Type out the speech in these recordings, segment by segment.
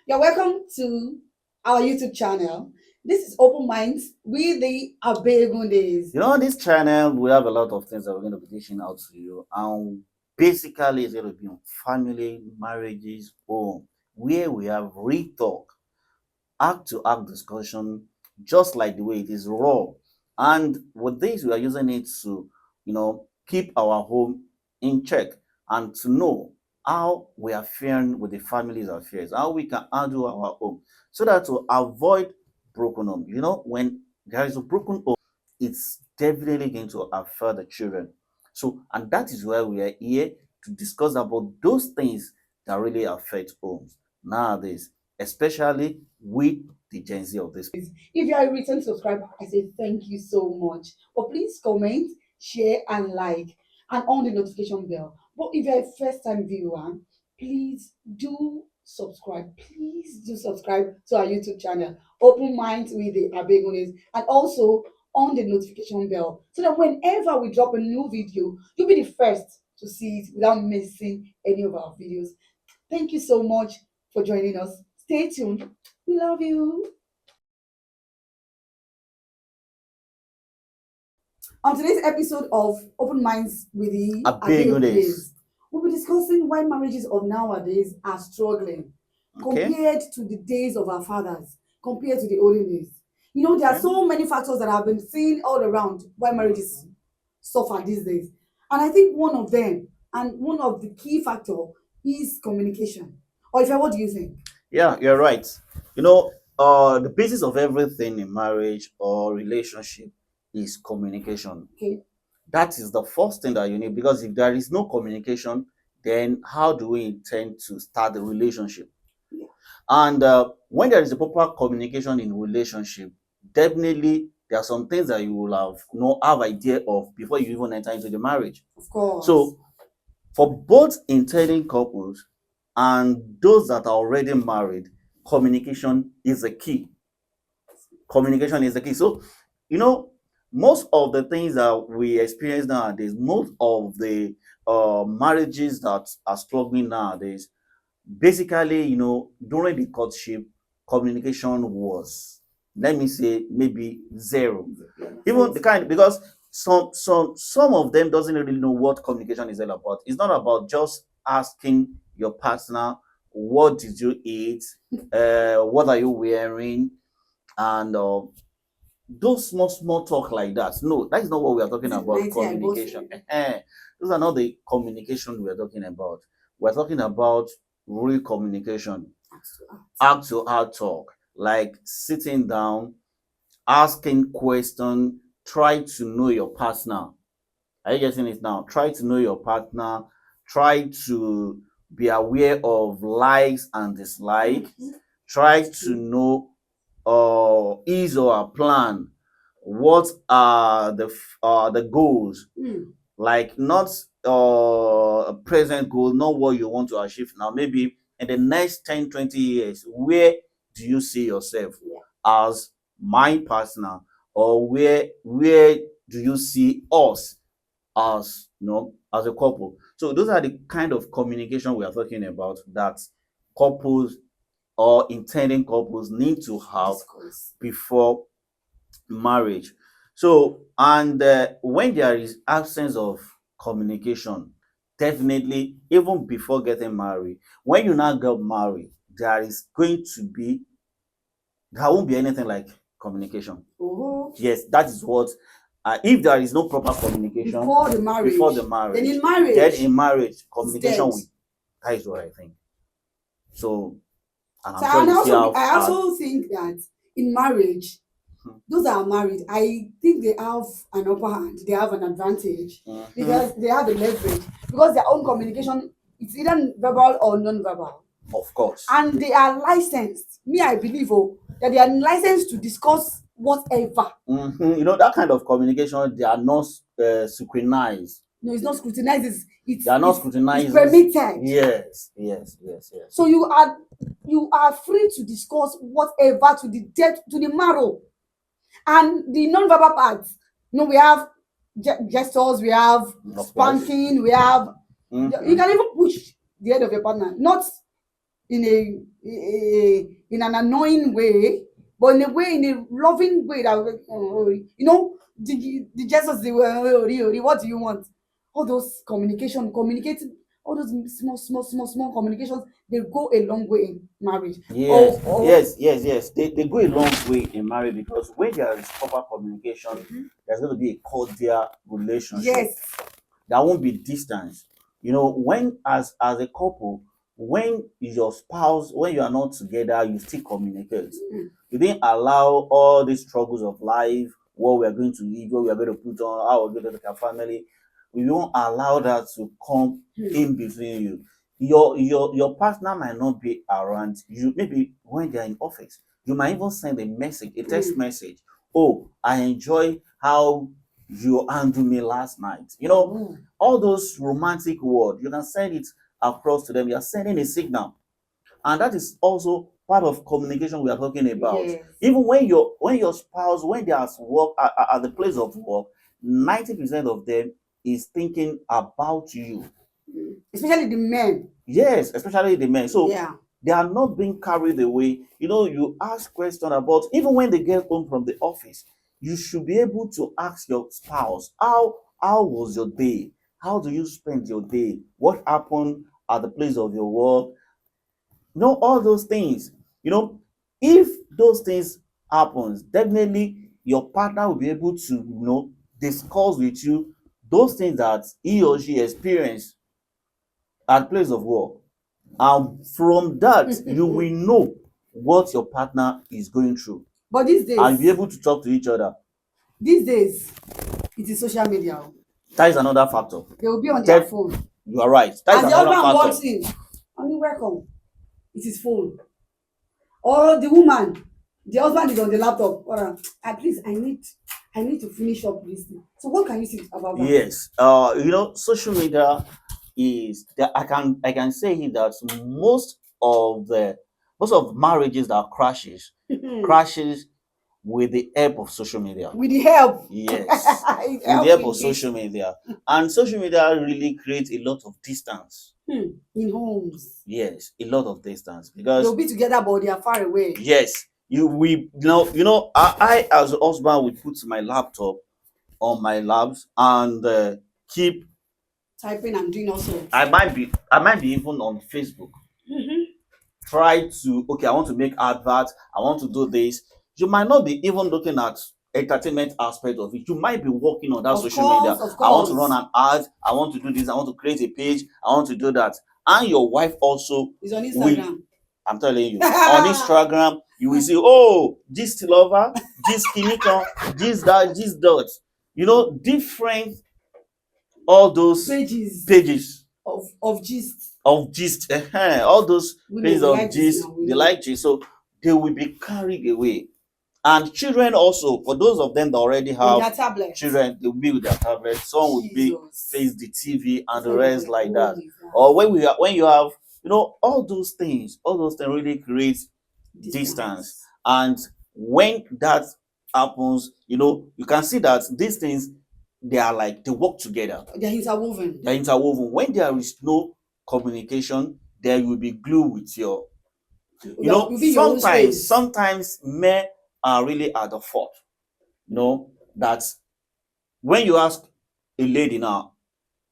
You're welcome to our YouTube channel. This is Open Minds with the Abegundes. On this channel, we have a lot of things that we're going to be dishing out to you. And basically, it's going to be on family, marriages, home, where we have real talk, act to act discussion, just like the way it is raw. And with this, we are using it to, keep our home in check and to know how we are faring with the family's affairs, how we can handle our home, so that to avoid broken home. When there is a broken home, it's definitely going to affect the children. So, and that is why we are here to discuss about those things that really affect homes nowadays, especially with the Gen Z of this. If you are a return subscriber, I say thank you so much. But please comment, share, and like, and on the notification bell. But if you're a first time viewer, please do subscribe. Please do subscribe to our YouTube channel, Open Minds with the Abegundes, and also on the notification bell so that whenever we drop a new video, you'll be the first to see it without missing any of our videos. Thank you so much for joining us. Stay tuned. We love you. On today's episode of Open Minds with the Abegundes, we'll be discussing why marriages of nowadays are struggling compared to the days of our fathers, compared to the olden days. There are so many factors that have been seen all around why marriages suffer these days. And I think one of them, and one of the key factor, is communication. Or if what do you think? Yeah, you're right. The basis of everything in marriage or relationship is communication. Okay. That is the first thing that you need, because if there is no communication, then how do we intend to start the relationship? Yeah. And when there is a proper communication in relationship, definitely there are some things that you will have idea of before you even enter into the marriage. Of course. So for both intending couples and those that are already married, communication is the key. Communication is the key. So, most of the things that we experience nowadays, most of the marriages that are struggling nowadays, basically, during the courtship, communication was, let me say, maybe zero. Even the kind, because some of them doesn't really know what communication is all about. It's not about just asking your partner, what did you eat, what are you wearing, and those small talk like that. No, that is not what we are talking about. Communication. Those are not the communication we are talking about. We're talking about real communication, heart to heart talk, like sitting down, asking questions, try to know your partner. Are you getting it now? Try to know your partner, try to be aware of likes and dislikes, try to know his or her plan. What are the goals? Like, not a present goal, not what you want to achieve now. Maybe in the next 10-20 years, where do you see yourself as my partner, or where do you see us as as a couple? So those are the kind of communication we are talking about that couples or intending couples need to have before marriage. So, and when there is absence of communication, definitely, even before getting married, when you now get married, there won't be anything like communication. Yes, that is what. If there is no proper communication before the marriage, then in marriage, communication that is what I think. So, I also think that in marriage, those that are married, I think they have an upper hand, they have an advantage, because they have a leverage, because their own communication, it's either verbal or non-verbal. Of course. And they are licensed. I believe that they are licensed to discuss whatever. That kind of communication, they are not scrutinized. No, it's not scrutinized. They are not scrutinized. It's permitted. Yes. So you are free to discuss whatever to the depth, to the marrow. And the non-verbal parts, we have gestures, we have spanking, we have you can even push the head of your partner, not in in an annoying way, but in a way, in a loving way that the gestures they were, what do you want? All those communicating, all those small communications, they go a long way in marriage. Yes, Or yes, yes, yes. They go a long way in marriage because when there is proper communication, Mhm. there's going to be a cordial relationship. Yes. There won't be distance. You know, when as a couple, when your spouse, when you are not together, you still communicate. Mm. You didn't allow all these struggles of life, what we are going to eat, what we are going to put on, how we're going to take our family. We won't allow that to come Mm. in between you. Your partner might not be around. You maybe when they're in office, you might even send a message, a text Mm. message. Oh, I enjoy how you handled me last night. Oh. All those romantic words, you can send it across to them. You're sending a signal. And that is also part of communication we are talking about. Yes. Even when your spouse, when they are at work at the place of work, 90% of them is thinking about you. Especially the men. Yes, especially the men. So Yeah. they are not being carried away. You ask questions about even when they get home from the office, you should be able to ask your spouse, how was your day? How do you spend your day? What happened at the place of your work? All those things. If those things happens, definitely your partner will be able to discuss with you those things that he or she experienced at place of work. And from that, you will know what your partner is going through. But these And you'll be days, able to talk to each other. it is social media. That is another factor. They will be on their Def- phone. you are right. That is As the another husband factor. walks in, only welcome. It is phone. Or the woman, the husband is on the laptop. Please, I need to finish up this thing. So what can you say about that? Yes. Social media is that I can say here that most of marriages that crashes with the help of social media. With the help. Yes, It with the help help of indeed. social media. And social media really creates a lot of distance. In homes. Yes, a lot of distance They'll because be together, but they are far away. yes, I as a husband will put my laptop on my laps and keep. Typing and doing all sorts. I might be even on Facebook. Try to, okay, I want to make adverts, I want to do this. You might not be even looking at entertainment aspect of it. You might be working on that Of social media. course, of I want to course. run an ad, I want to do this, I want to create a page, I want to do that. And your wife also It's on will, Instagram. I'm telling you, on Instagram, you will see, oh, this lover, this kinikon, this that, this dot. Different, all those Pages pages of gist. of gist, all those Women, pages we of like this gist, now. We they know. like gist, so they will be carried away. And children also, for those of them that already On have their tablets. children, they will be with their tablets. Some will be Jesus. face the TV and What the kind of rest a like that. home is that? Or when you have, all those things really create distance. And when that happens, you can see that these things, they work together. They're interwoven. They're interwoven. When there is no communication, there will be glue with your. Within your own Sometimes, space. sometimes men are really at the fault. That when you ask a lady now,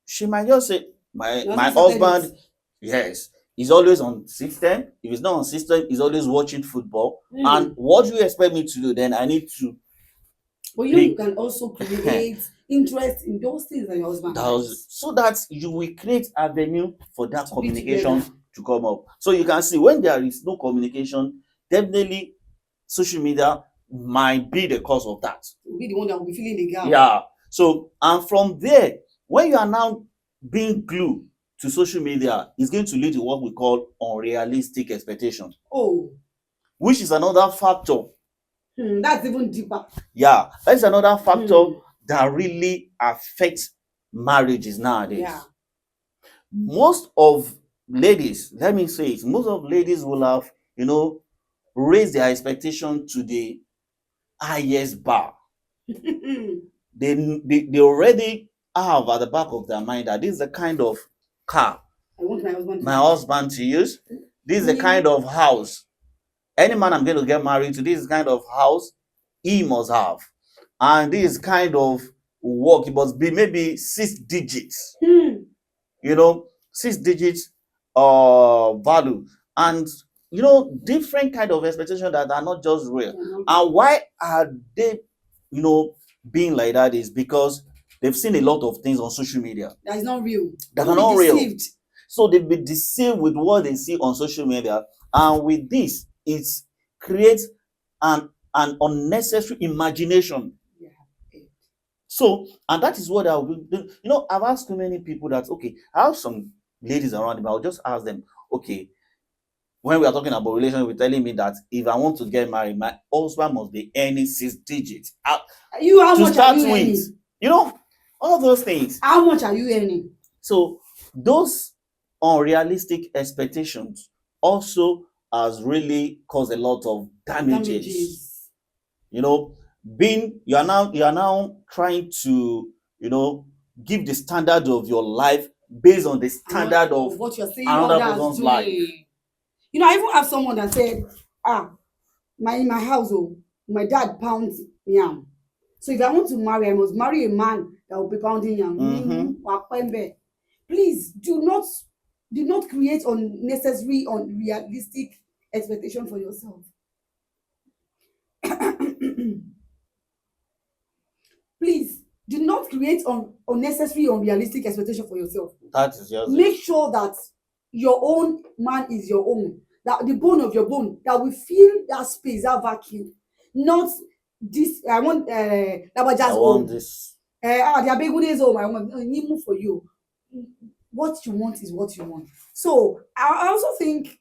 she might just say, my Your my husband started husband, yes, he's always on system. If he's not on system, he's always watching football. And what do you expect me to do? Then I need to But you pick can also create interest in those things that your husband likes. so that you will create avenue for that To be communication together. to come up. So you can see when there is no communication, definitely social media might be the cause of that. Will be the one that will be filling the gap. Yeah. So, and from there, when you are now being glued to social media, it's going to lead to what we call unrealistic expectation, Oh, which is another factor. that's even deeper. Yeah, that's another factor that really affects marriages nowadays. Yeah. Most of ladies, let me say it, most of ladies will have, raised their expectation to the highest bar. They already have at the back of their mind that this is the kind of car I want my husband to my husband to use. this is the kind of house. Any man I'm going to get married to, this is the kind of house he must have. And this kind of work, it must be maybe 6 digits. You know, 6 digits value. And different kind of expectations that are not just real. And why are they, being like that is because they've seen a lot of things on social media that is not real. that are not real. So they've been deceived with what they see on social media, and with this, it creates an unnecessary imagination. Yeah. So, and that is what I'll do. I've asked too many people that, okay, I have some ladies around me. I'll just ask them, okay, when we are talking about relationship, you're telling me that if I want to get married, my husband must be earning 6 digits. How to much start are you with, earning? All those things. How much are you earning? So those unrealistic expectations also has really caused a lot of damages. You are now trying to give the standard of your life based on the standard of what you're saying another others person's doing. life. I even have someone that said, in my household, my dad pounds yam. So if I want to marry, I must marry a man that will be pounding yam. Please do not create unnecessary, unrealistic expectation for yourself. Please do not create unnecessary, unrealistic expectation for yourself. That is just Make sure that your own man is your own, that the bone of your bone, that will fill that space, that vacuum. Not this, I want Labaja's home. This. The Abegunde's home, I want Nimu for you. What you want is what you want. So I also think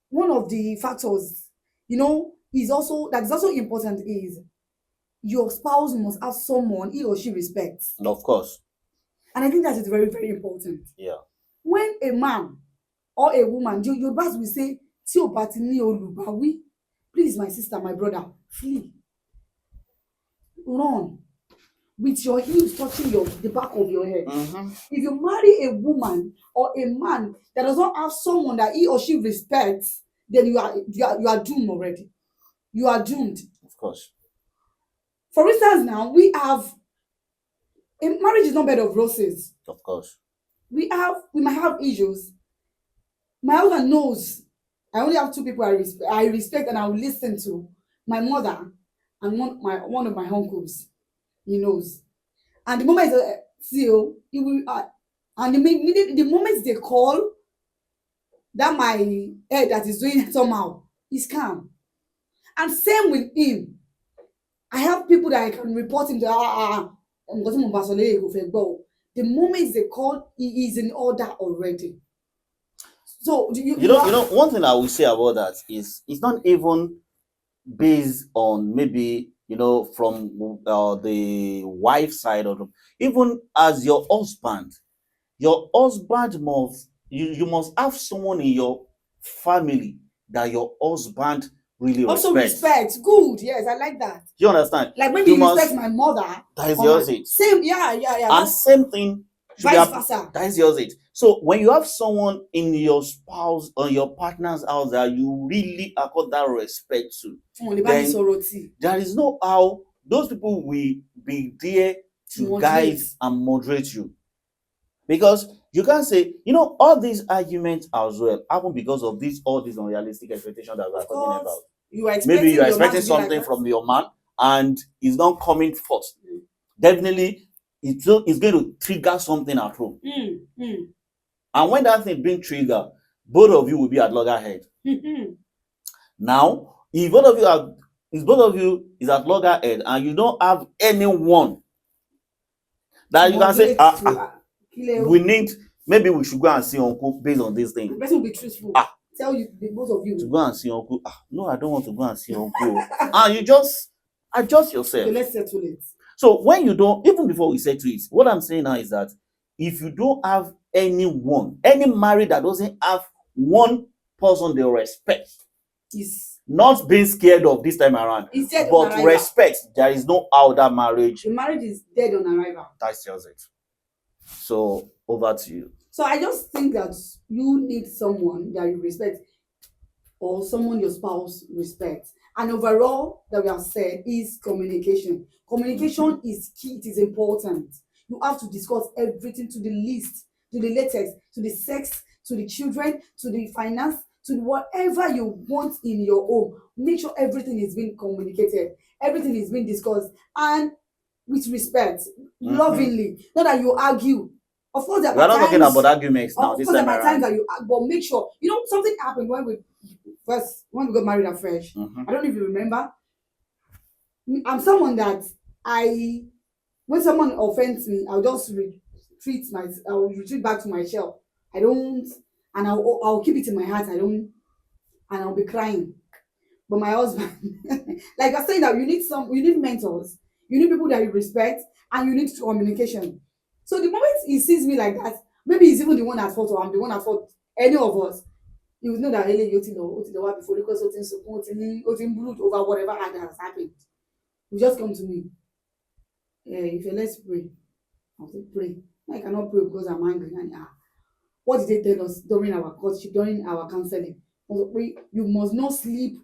one of the factors, is also important is your spouse must have someone he or she respects. Of course. And I think that is very, very important. Yeah. When a man or a woman, Yorubas will say, tí ò bá ti ní olùbáwí, please, my sister, my brother, flee. Run. With your heels touching the back of your head. If you marry a woman or a man that does not have someone that he or she respects, then you are doomed already. You are doomed. Of course. For instance, now we have a marriage is not bed of roses. Of course. We might have issues. My husband knows I only have two people I respect and I will listen to. My mother and one of my uncles. He knows. And the moment he will and the moment they call, that my head that is doing somehow is calm. And same with him. I have people that I can report him to. The moment they call, he is in order already. So one thing I will say about that is it's not even based on maybe from the wife side, or even as your husband must you must have someone in your family that your husband really also respects. Good, yes, I like that. You understand? Like when you respect my mother, that is yours it. Same, yeah. And same thing vice versa. That is yours it. So when you have someone in your spouse or your partner's house that you really accord that respect to, then there is no how those people will be there to guide and moderate you. Because you can't say, all these arguments as well happen because of all these unrealistic expectations that we are talking about. Maybe you are expecting something from your man and it's not coming first. Definitely, it's going to trigger something at home. And when that thing being triggered, both of you will be at loggerhead. Now, if both of you is at loggerhead and you don't have anyone that you can say, maybe we should go and see uncle based on this thing. The person will be truthful. Tell you, both of you. To go and see uncle. No, I don't want to go and see uncle. And you just adjust yourself. So let's settle it. So when you don't, even before we settle it, what I'm saying now is that if you don't have anyone, any marriage that doesn't have one person they respect, is not being scared of this time around, but respect, there is no how that marriage. The marriage is dead on arrival. That's just it. So over to you. So I just think that you need someone that you respect. or someone your spouse respects. And overall, that we have said is communication. Mhm. Communication is key, it is important. You have to discuss everything to the least, to the latest, to the sex, to the children, to the finance, to whatever you want in your home. Make sure everything is being communicated, everything is being discussed, and with respect, Mhm. lovingly. Not that you argue. Of course, there We are might not talking about times, arguments now of this course, there time might times around. that you but make sure something happened when we got married afresh. Mhm. I don't know if you remember. I'm someone that I when someone offends me, I'll retreat back to my shell. I don't, and I'll keep it in my heart. I don't, and I'll be crying. But my husband, like I said, that you need mentors, you need people that you respect, and you need communication. So the moment he sees me like that, maybe he's even the one at fault, or I'm the one at fault. Any of us, you will know that eléyìí ó ti lọ wá before because ó ti ń sunkún ó ti ń brood over whatever has happened. You just come to me. If you let's pray. I'll say pray. I cannot pray because I'm angry. And what did they tell us during our courtship, during our counseling? You must not sleep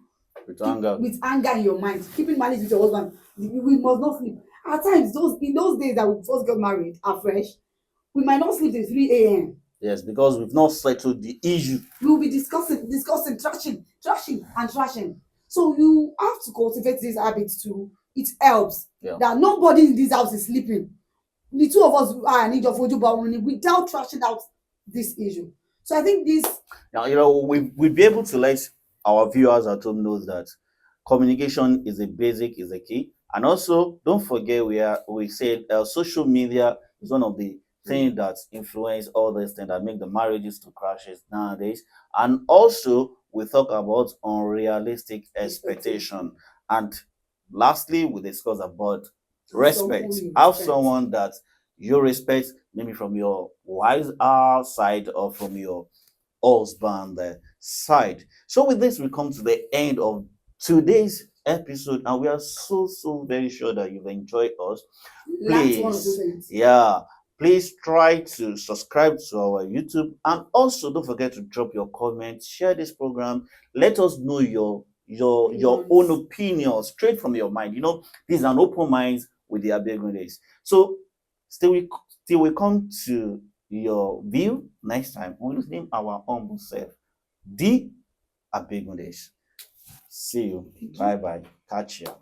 With anger. with anger in your mind, keeping malice with your husband. We must not sleep. At times, in those days that we first got married afresh, we might not sleep till 3 a.m. Yes, because we've not settled the issue. We will be discussing, trashing. So you have to cultivate these habits too. It helps Yeah. that nobody in this house is sleeping. The two of us are in need of ojú without trashing out this issue. So I think this Now, we'll be able to let our viewers at home know that communication is a basic, is a key. And also, don't forget, we said social media is one of the things that influence all these things that make the marriages to crashes nowadays. And also, we talk about unrealistic expectation. And lastly, we discuss about someone respect. you Have respect. someone that you respect, maybe from your wife's side or from your husband side. So with this, we come to the end of today's episode, and we are so very sure that you've enjoyed us. Learn one or two Please, things. yeah, please try to subscribe to our YouTube, and also don't forget to drop your comments, share this program, let us know your own Opinions. opinion straight from your mind. This is an open mind with the Abegundes. So still we come to your view next time. We'll name our humble self, the Abegundes. See you. Thank you. Bye bye. Catch ya.